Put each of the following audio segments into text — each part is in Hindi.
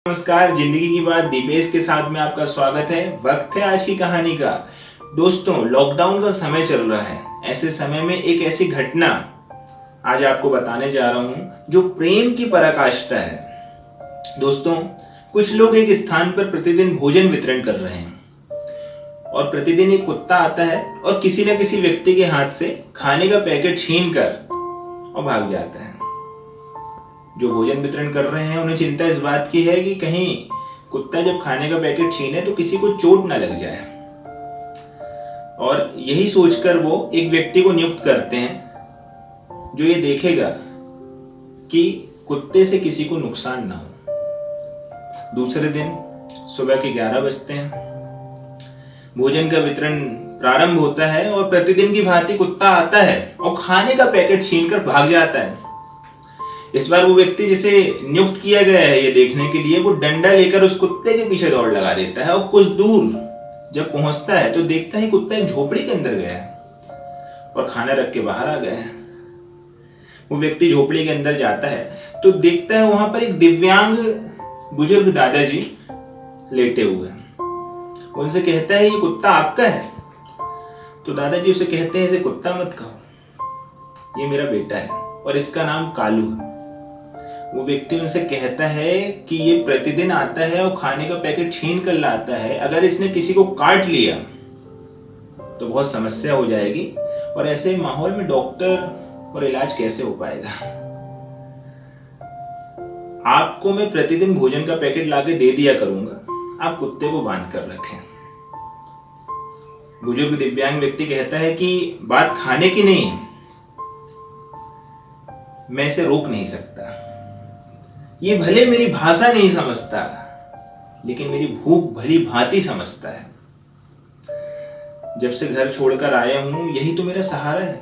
नमस्कार, जिंदगी की बात दीपेश के साथ में आपका स्वागत है। वक्त है आज की कहानी का। दोस्तों, लॉकडाउन का समय चल रहा है। ऐसे समय में एक ऐसी घटना आज आपको बताने जा रहा हूं जो प्रेम की पराकाष्ठा है। दोस्तों, कुछ लोग एक स्थान पर प्रतिदिन भोजन वितरण कर रहे हैं और प्रतिदिन एक कुत्ता आता है और किसी न किसी व्यक्ति के हाथ से खाने का पैकेट छीन कर और भाग जाता है। जो भोजन वितरण कर रहे हैं उन्हें चिंता इस बात की है कि कहीं कुत्ता जब खाने का पैकेट छीने तो किसी को चोट ना लग जाए, और यही सोचकर वो एक व्यक्ति को नियुक्त करते हैं जो ये देखेगा कि कुत्ते से किसी को नुकसान ना हो। दूसरे दिन सुबह के 11 बजते हैं, भोजन का वितरण प्रारंभ होता है और प्रतिदिन की भांति कुत्ता आता है और खाने का पैकेट छीनकर भाग जाता है। इस बार वो व्यक्ति जिसे नियुक्त किया गया है ये देखने के लिए, वो डंडा लेकर उस कुत्ते के पीछे दौड़ लगा देता है और कुछ दूर जब पहुंचता है तो देखता है कुत्ता एक झोपड़ी के अंदर गया है और खाना रख के बाहर आ गया है। वो व्यक्ति झोपड़ी के अंदर जाता है तो देखता है वहां पर एक दिव्यांग बुजुर्ग दादाजी लेटे हुए हैं। उनसे कहता है, ये कुत्ता आपका है? तो दादाजी उसे कहते हैं, इसे कुत्ता मत कहो, ये मेरा बेटा है और इसका नाम कालू है। वो व्यक्ति उनसे कहता है कि ये प्रतिदिन आता है और खाने का पैकेट छीन कर लाता है। अगर इसने किसी को काट लिया तो बहुत समस्या हो जाएगी और ऐसे माहौल में डॉक्टर और इलाज कैसे हो पाएगा। आपको मैं प्रतिदिन भोजन का पैकेट लाके दे दिया करूंगा, आप कुत्ते को बांध कर रखें। बुजुर्ग दिव्यांग व्यक्ति कहता है कि बात खाने की नहीं है, मैं इसे रोक नहीं सकता। ये भले मेरी भाषा नहीं समझता लेकिन मेरी भूख भली भांति समझता है। जब से घर छोड़कर आया हूं यही तो मेरा सहारा है।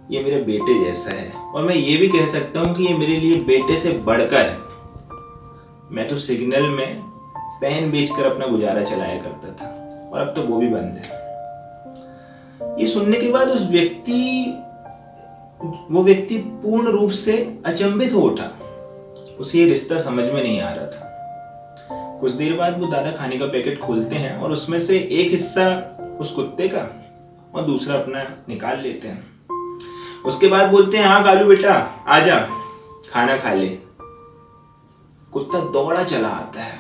ये मेरे बेटे जैसा है और मैं ये भी कह सकता हूं कि ये मेरे लिए बेटे से बढ़कर है। मैं तो सिग्नल में पेन बेचकर अपना गुजारा चलाया करता था और अब तो वो भी बंद है। ये सुनने के बाद वो व्यक्ति पूर्ण रूप से अचंभित हो उठा। उसे ये रिश्ता समझ में नहीं आ रहा था। कुछ देर बाद वो दादा खाने का पैकेट खोलते हैं और उसमें से एक हिस्सा उस कुत्ते का और दूसरा अपना निकाल लेते हैं। उसके बाद बोलते हैं, हाँ कालू बेटा आजा, खाना खा ले। कुत्ता दौड़ा चला आता है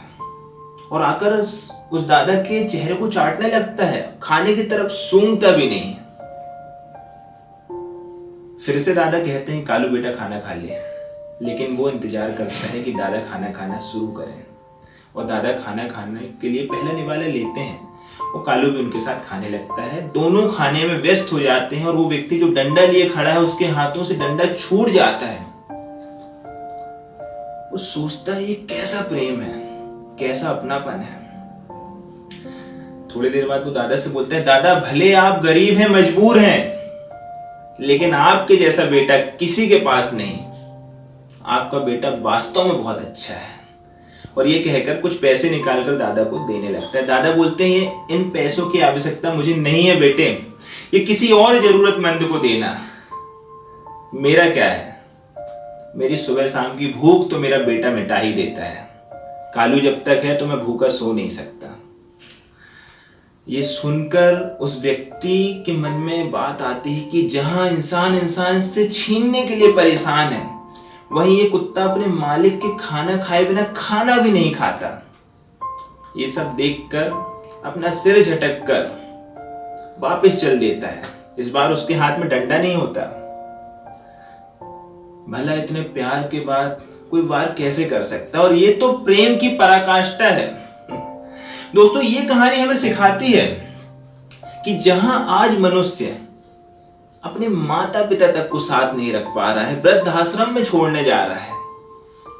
और आकर उस दादा के चेहरे को चाटने लगता है, खाने की तरफ सूंघता भी नहीं। फिर से दादा कहते हैं, कालू बेटा खाना खा ले, लेकिन वो इंतजार करता है कि दादा खाना खाना शुरू करें और दादा खाना खाने के लिए पहला निवाला लेते हैं और कालू भी उनके साथ खाने लगता है। दोनों खाने में व्यस्त हो जाते हैं और वो व्यक्ति जो डंडा लिए खड़ा है उसके हाथों से डंडा छूट जाता है। वो सोचता है ये कैसा प्रेम है, कैसा अपनापन है। थोड़ी देर बाद वो दादा से बोलते हैं, दादा भले आप गरीब हैं, मजबूर हैं, लेकिन आपके जैसा बेटा किसी के पास नहीं। आपका बेटा वास्तव में बहुत अच्छा है। और ये कहकर कुछ पैसे निकालकर दादा को देने लगता है। दादा बोलते हैं, इन पैसों की आवश्यकता मुझे नहीं है बेटे, ये किसी और जरूरतमंद को देना। मेरा क्या है, मेरी सुबह शाम की भूख तो मेरा बेटा मिटा ही देता है। कालू जब तक है तो मैं भूखा सो नहीं सकता। ये सुनकर उस व्यक्ति के मन में बात आती है कि जहां इंसान से छीनने के लिए परेशान है, वहीं ये कुत्ता अपने मालिक के खाना खाए बिना खाना भी नहीं खाता। ये सब देखकर अपना सिर झटक कर वापस चल देता है। इस बार उसके हाथ में डंडा नहीं होता। भला इतने प्यार के बाद कोई वार कैसे कर सकता है? और ये तो प्रेम की पराकाष्ठा है। दोस्तों, ये कहानी हमें सिखाती है कि जहां आज मनुष्य अपने माता पिता तक को साथ नहीं रख पा रहा है, वृद्धाश्रम में छोड़ने जा रहा है,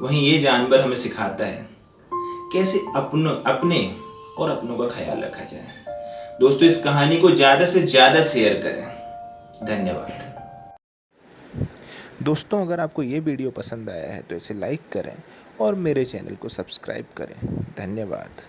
वहीं ये जानवर हमें सिखाता है कैसे अपने और अपनों का ख्याल रखा जाए। दोस्तों, इस कहानी को ज्यादा से ज्यादा शेयर करें। धन्यवाद। दोस्तों, अगर आपको ये वीडियो पसंद आया है तो इसे लाइक करें और मेरे चैनल को सब्सक्राइब करें। धन्यवाद।